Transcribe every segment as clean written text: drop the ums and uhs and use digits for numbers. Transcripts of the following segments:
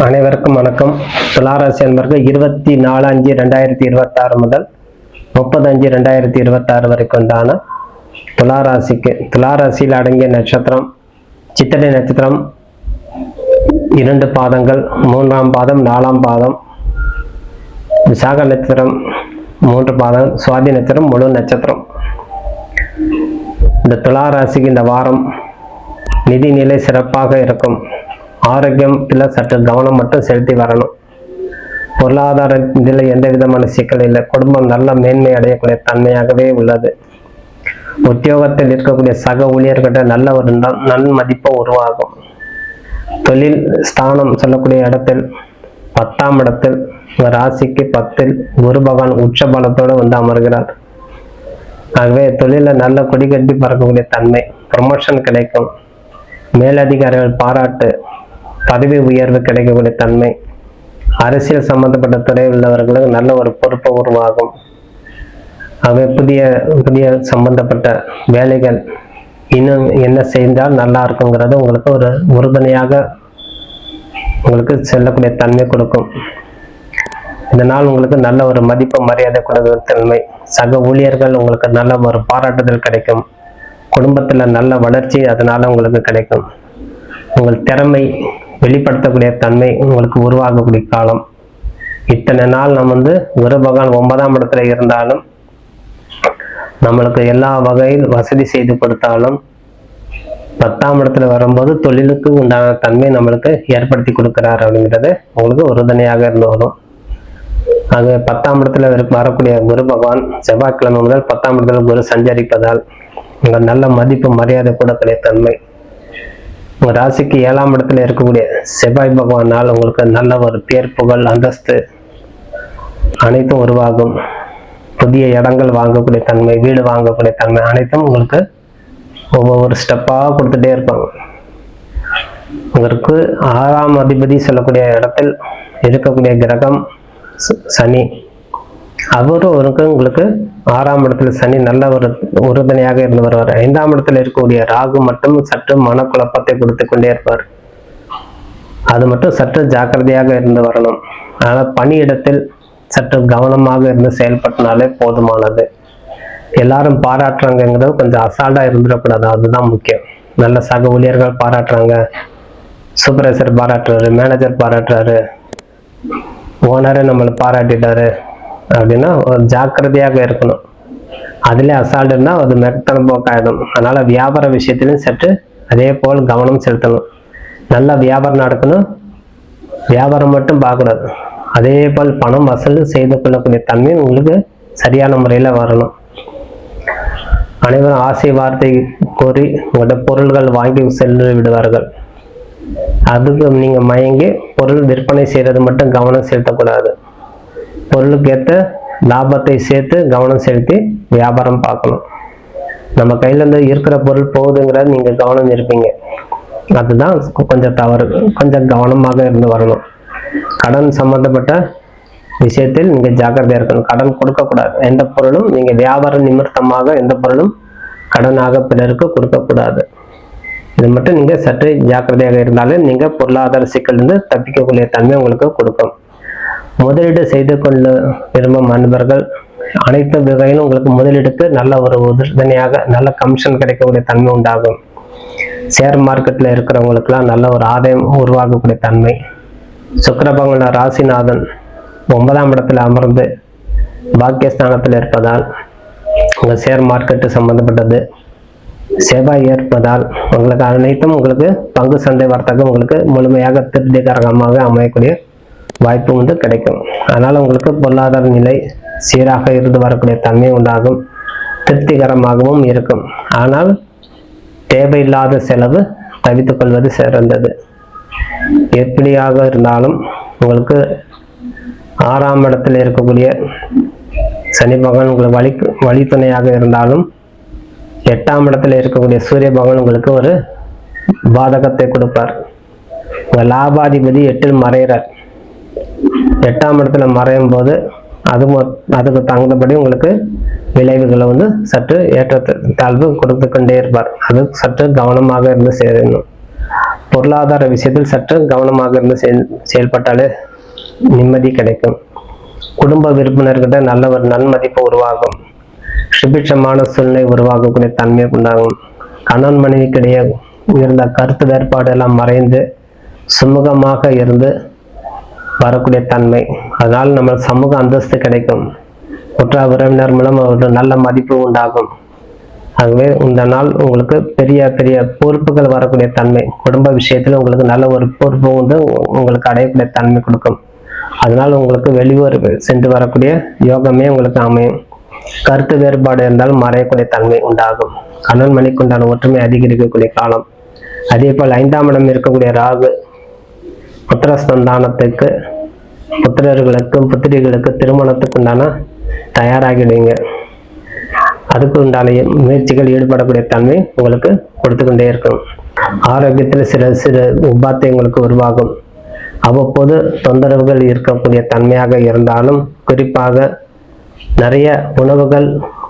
அனைவருக்கும் வணக்கம். துளாராசி என்பர்கள் 24/5/2026 முதல் 30/5/2026 வரைக்கும் உண்டான துளாராசிக்கு துளாராசியில் அடங்கிய நட்சத்திரம் சித்திரை நட்சத்திரம் 2 பாதங்கள், 3ஆம் பாதம், 4ஆம் பாதம், விசாக நட்சத்திரம் 3 பாதம், சுவாதி நட்சத்திரம் முழு நட்சத்திரம். இந்த துளாராசிக்கு இந்த வாரம் நிதி நிலை சிறப்பாக இருக்கும். ஆரோக்கியத்தில் சற்று கவனம் மட்டும் செலுத்தி வரணும். பொருளாதார இதில் எந்த விதமான சிக்கல் இல்லை. குடும்பம் நல்ல மேன்மை அடையக்கூடிய தன்மையாகவே உள்ளது. உத்தியோகத்தில் இருக்கக்கூடிய சக ஊழியர்கிட்ட நல்ல ஒரு நன்மதிப்பு உருவாகும். தொழில் ஸ்தானம் சொல்லக்கூடிய இடத்தில் 10ஆம் இடத்தில் ராசிக்கு 10இல் குரு பகவான் உச்ச பலத்தோடு வந்து அமர்கிறார். ஆகவே தொழிலில் நல்ல கொடி கட்டி பறக்கக்கூடிய தன்மை, ப்ரமோஷன் கிடைக்கும், மேலதிகாரிகள் பாராட்டு, பதவி உயர்வு கிடைக்கக்கூடிய தன்மை, அரசியல் சம்பந்தப்பட்ட துறை உள்ளவர்களுக்கு நல்ல ஒரு பொறுப்பு உருவாகும். ஆகவே புதிய புதிய சம்பந்தப்பட்ட வேலைகள் இன்னும் என்ன செய்தால் நல்லா இருக்குங்கிறது உங்களுக்கு ஒரு உறுதுணையாக உங்களுக்கு செல்லக்கூடிய தன்மை கொடுக்கும். இதனால் உங்களுக்கு நல்ல ஒரு மதிப்பு மரியாதை கொடுக்கிற தன்மை, சக ஊழியர்கள் உங்களுக்கு நல்ல ஒரு பாராட்டுதல் கிடைக்கும். குடும்பத்தில் நல்ல வளர்ச்சி அதனால உங்களுக்கு கிடைக்கும். உங்கள் திறமை வெளிப்படுத்தக்கூடிய தன்மை உங்களுக்கு உருவாகக்கூடிய காலம். இத்தனை நாள் நம்ம குரு பகவான் 9ஆம் இடத்துல இருந்தாலும் நம்மளுக்கு எல்லா வகையில் வசதி செய்து கொடுத்தாலும் 10ஆம் இடத்துல வரும்போது தொழிலுக்கு உண்டான தன்மை நம்மளுக்கு ஏற்படுத்தி கொடுக்கிறார் அப்படிங்கிறது உங்களுக்கு உறுதுணையாக இருந்து வரும். ஆகவே 10ஆம் இடத்துல வரக்கூடிய குரு பகவான் செவ்வாய்க்கிழமை முதல் 10ஆம் இடத்துல குரு சஞ்சரிப்பதால் உங்கள் நல்ல மதிப்பு மரியாதை கூடக்கூடிய தன்மை. உங்கள் ராசிக்கு 7ஆம் இடத்துல இருக்கக்கூடிய செவ்வாய் பகவானால் உங்களுக்கு நல்ல ஒரு பேர் புகழ் அந்தஸ்து அனைத்தும் உருவாகும். புதிய இடங்கள் வாங்கக்கூடிய தன்மை, வீடு வாங்கக்கூடிய தன்மை அனைத்தும் உங்களுக்கு ஒவ்வொரு ஸ்டெப்பாக கொடுத்துட்டே இருப்பாங்க. உங்களுக்கு 6ஆம் அதிபதி சொல்லக்கூடிய இடத்தில் இருக்கக்கூடிய கிரகம் சனி, அவரும் உங்களுக்கு 6ஆம் இடத்துல சனி நல்ல ஒரு உறுதுணையாக இருந்து வருவார். 5ஆம் இடத்துல இருக்கக்கூடிய ராகு மட்டும் சற்று மனக்குழப்பத்தை கொடுத்து கொண்டே இருப்பார். அது மட்டும் சற்று ஜாக்கிரதையாக இருந்து வரணும். அதனால் பணியிடத்தில் சற்று கவனமாக இருந்து செயல்பட்டனாலே போதுமானது. எல்லாரும் பாராட்டுறாங்கிறது கொஞ்சம் அசால்ட்டா இருந்துடக்கூடாது, அதுதான் முக்கியம். நல்ல சக ஊழியர்கள் பாராட்டுறாங்க, சூப்பர்வைசர் பாராட்டுறாரு, மேனேஜர் பாராட்டுறாரு, ஓனரே நம்மளை பாராட்டிட்டாரு அப்படின்னா ஒரு ஜாக்கிரதையாக இருக்கணும். அதிலே அசால்ட் இருந்தால் அது மெத்தன போக்காயிடும். அதனால வியாபார விஷயத்திலும் சற்று அதே போல் கவனம் செலுத்தணும். நல்ல வியாபாரம் நடக்கணும், வியாபாரம் மட்டும் பார்க்கக்கூடாது. அதே போல் பணம் வசூல் செய்து கொள்ளக்கூடிய தன்மை உங்களுக்கு சரியான முறையில் வரணும். அனைவரும் ஆசை வார்த்தை கோரி உங்களோட பொருள்கள் வாங்கி சென்று விடுவார்கள். அதுக்கு நீங்கள் மயங்கி பொருள் விற்பனை செய்கிறது மட்டும் கவனம் செலுத்தக்கூடாது. பொருளுக்கு ஏற்ற லாபத்தை சேர்த்து கவனம் செலுத்தி வியாபாரம் பார்க்கணும். நம்ம கையிலேருந்து இருக்கிற பொருள் போகுதுங்கிறத நீங்கள் கவனம் இருப்பீங்க, அதுதான் கொஞ்சம் தவறு. கொஞ்சம் கவனமாக இருந்து வரணும். கடன் சம்பந்தப்பட்ட விஷயத்தில் நீங்கள் ஜாக்கிரதையாக இருக்கணும். கடன் கொடுக்கக்கூடாது. எந்த பொருளும் நீங்கள் வியாபார நிமித்தமாக எந்த பொருளும் கடனாக பிறருக்கு கொடுக்கக்கூடாது. இது மட்டும் நீங்கள் சற்று ஜாக்கிரதையாக இருந்தாலே நீங்கள் பொருளாதார சிக்கலிருந்து தப்பிக்கக்கூடிய தன்மை உங்களுக்கு கொடுக்கும். முதலீடு செய்து கொண்டு விரும்பும் அன்பர்கள் அனைத்து வகையிலும் உங்களுக்கு முதலீடுக்கு நல்ல ஒரு உறுதுணையாக நல்ல கமிஷன் கிடைக்கக்கூடிய தன்மை உண்டாகும். ஷேர் மார்க்கெட்டில் இருக்கிறவங்களுக்கெல்லாம் நல்ல ஒரு ஆதாயம் உருவாகக்கூடிய தன்மை. சுக்கிரபகவான் ராசிநாதன் 9ஆம் இடத்துல அமர்ந்து பாக்கியஸ்தானத்தில் இருப்பதால் உங்கள் ஷேர் மார்க்கெட்டு சம்பந்தப்பட்டது செவ்வாய் ஏற்பதால் உங்களுக்கு அனைத்தும் உங்களுக்கு பங்கு சந்தை வர்த்தகம் உங்களுக்கு முழுமையாக திருப்திகரமாக அமையக்கூடிய வாய்ப்பு கிடைக்கும். அதனால் உங்களுக்கு பொருளாதார நிலை சீராக இருந்து வரக்கூடிய தன்மை உண்டாகும், திருப்திகரமாகவும் இருக்கும். ஆனால் தேவையில்லாத செலவு தவித்துக் கொள்வது சிறந்தது. எப்படியாக இருந்தாலும் உங்களுக்கு 6ஆம் இடத்தில் இருக்கக்கூடிய சனி பகவான் உங்களுக்கு வழித்துணையாக இருந்தாலும் 8ஆம் இடத்துல இருக்கக்கூடிய சூரிய பகவான் உங்களுக்கு ஒரு பாதகத்தை கொடுப்பார். உங்கள் லாபாதிபதி 8இல் மறைகிறார். 8ஆம் இடத்துல மறையும் போது அதுக்கு தகுந்தபடி உங்களுக்கு விளைவுகளை சற்று ஏற்ற தாழ்வு கொடுத்து கொண்டே இருப்பார். அது சற்று கவனமாக இருந்து சேரணும். பொருளாதார விஷயத்தில் சற்று கவனமாக இருந்து செயல்பட்டாலே நிம்மதி கிடைக்கும். குடும்ப விருப்பினர்கிட்ட நல்ல ஒரு நன்மதிப்பு உருவாகும். சுபிட்சமான சூழ்நிலை உருவாகக்கூடிய தன்மை உண்டாகும். கணவன் மனைவிக்கிடையே இருந்த கருத்து வேறுபாடு எல்லாம் மறைந்து சுமூகமாக இருந்து வரக்கூடிய தன்மை. அதனால் நம்ம சமூக அந்தஸ்து கிடைக்கும். குற்ற உறவினர் மூலம் ஒரு நல்ல மதிப்பு உண்டாகும். ஆகவே இந்த நாள் உங்களுக்கு பெரிய பெரிய பொறுப்புகள் வரக்கூடிய தன்மை. குடும்ப விஷயத்தில் உங்களுக்கு நல்ல ஒரு பொறுப்பு உங்களுக்கு அடையக்கூடிய தன்மை கொடுக்கும். அதனால் உங்களுக்கு வெளியூர் சென்று வரக்கூடிய யோகமே உங்களுக்கு அமையும். கருத்து வேறுபாடு இருந்தாலும் மறையக்கூடிய தன்மை உண்டாகும். கணவன் மனைவிக்கு உண்டான ஒற்றுமை அதிகரிக்கக்கூடிய காலம். அதே போல் 5ஆம் இடம் இருக்கக்கூடிய ராகு புத்திரஸ்தானத்துக்கு புத்திரர்களுக்கும் புத்திரிகளுக்கு திருமணத்துக்கு உண்டான தயாராகிடுவீங்க. அதுக்கு உண்டான முயற்சிகள் ஈடுபடக்கூடிய தன்மை உங்களுக்கு கொடுத்து கொண்டே இருக்கும். ஆரோக்கியத்தில் சிறு உபாத்தை உங்களுக்கு உருவாகும். அவ்வப்போது தொந்தரவுகள் இருக்கக்கூடிய தன்மையாக இருந்தாலும் குறிப்பாக நிறைய உணவுகள்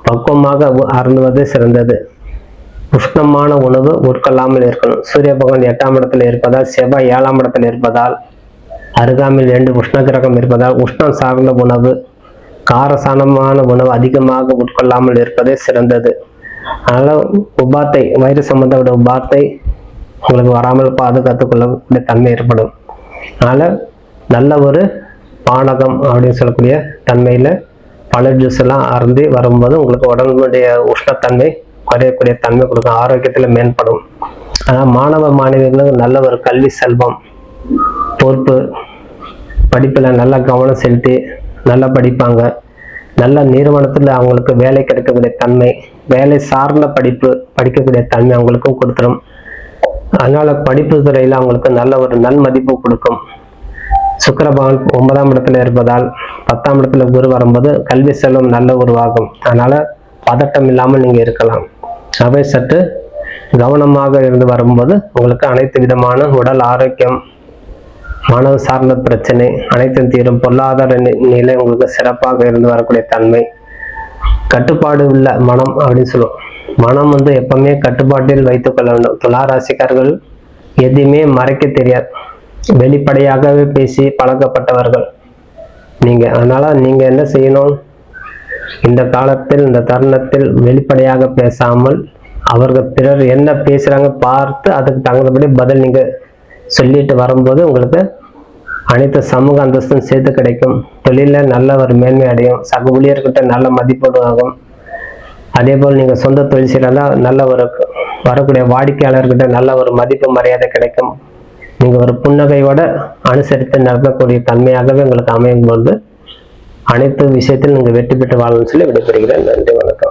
பக்குவமாக அருந்துவது சிறந்தது. உஷ்ணமான உணவு உட்கொள்ளாமல் இருக்கணும். சூரிய பகவான் 8ஆம் இடத்துல இருப்பதால், செவ்வாய் 7ஆம் இடத்துல இருப்பதால், அருகாமையில் 2 உஷ்ண கிரகம் இருப்பதால் உஷ்ணம் சார்ந்த உணவு, காரசானமான உணவு அதிகமாக உட்கொள்ளாமல் இருப்பதே சிறந்தது. அதனால் உபாத்தை, வயிறு சம்பந்தப்பட்ட உபாத்தை உங்களுக்கு வராமல் பாதுகாத்துக் கொள்ளக்கூடிய தன்மை ஏற்படும். அதனால் நல்ல ஒரு பானகம் அப்படின்னு சொல்லக்கூடிய தன்மையில் பழ ஜூஸ் எல்லாம் அருந்தி வரும்போது உங்களுக்கு உடம்புடைய உஷ்ணத்தன்மை குறையக்கூடிய தன்மை கொடுக்கும். ஆரோக்கியத்தில் மேம்படும். ஆனால் மாணவ மாணவிகளுக்கு நல்ல ஒரு கல்வி செல்வம், பொறுப்பு, படிப்பில் நல்ல கவனம் செலுத்தி நல்லா படிப்பாங்க. நல்ல நிறுவனத்தில் அவங்களுக்கு வேலை கிடைக்கக்கூடிய தன்மை, வேலை சார்ந்த படிப்பு படிக்கக்கூடிய தன்மை அவங்களுக்கும் கொடுத்துரும். அதனால படிப்பு துறையில் அவங்களுக்கு நல்ல ஒரு நன்மதிப்பு கொடுக்கும். சுக்கிரபகவான் 9ஆம் இடத்துல இருப்பதால் 10ஆம் இடத்துல குரு வரும்போது கல்வி செல்வம் நல்ல உருவாகும். அதனால பதட்டம் இல்லாமல் நீங்க இருக்கலாம். அவை சற்று கவனமாக இருந்து வரும்போது உங்களுக்கு அனைத்து விதமான உடல் ஆரோக்கியம், மனது சார்ந்த பிரச்சனை அனைத்தும் தீரும். பொருளாதார நிலை உங்களுக்கு சிறப்பாக இருந்து வரக்கூடிய தன்மை. கட்டுப்பாடு உள்ள மனம் அப்படின்னு சொல்லுவோம். மனம் எப்பவுமே கட்டுப்பாட்டில் வைத்துக் கொள்ள வேண்டும். துளாராசிக்காரர்கள் எதையுமே மறைக்க தெரியாது. வெளிப்படையாகவே பேசி பழக்கப்பட்டவர்கள் நீங்க. அதனால நீங்க என்ன செய்யணும், இந்த காலத்தில் இந்த தருணத்தில் வெளிப்படையாக பேசாமல் அவர்கள் பிறர் என்ன பேசுறாங்க பார்த்து அதுக்கு தகுந்தபடி பதில் நீங்க சொல்லிட்டு வரும்போது உங்களுக்கு அனைத்து சமூக அந்தஸ்தும் சேர்த்து கிடைக்கும். தொழிலில் நல்ல ஒரு மேன்மை அடையும். சக ஊழியர்கிட்ட நல்ல மதிப்பீடு ஆகும். அதே போல் நீங்க சொந்த தொழில் செய்யறதா நல்ல ஒரு வரக்கூடிய வாடிக்கையாளர்கிட்ட நல்ல ஒரு மதிப்பு மரியாதை கிடைக்கும். நீங்க ஒரு புன்னகையோட அனுசரித்து நடக்கக்கூடிய தன்மையாகவே உங்களுக்கு அமையும் போது அனைத்து விஷயத்தில் நீங்க வெற்றி பெற்று வாழணும்னு சொல்லி விடைபெறுகிறேன். நன்றி, வணக்கம்.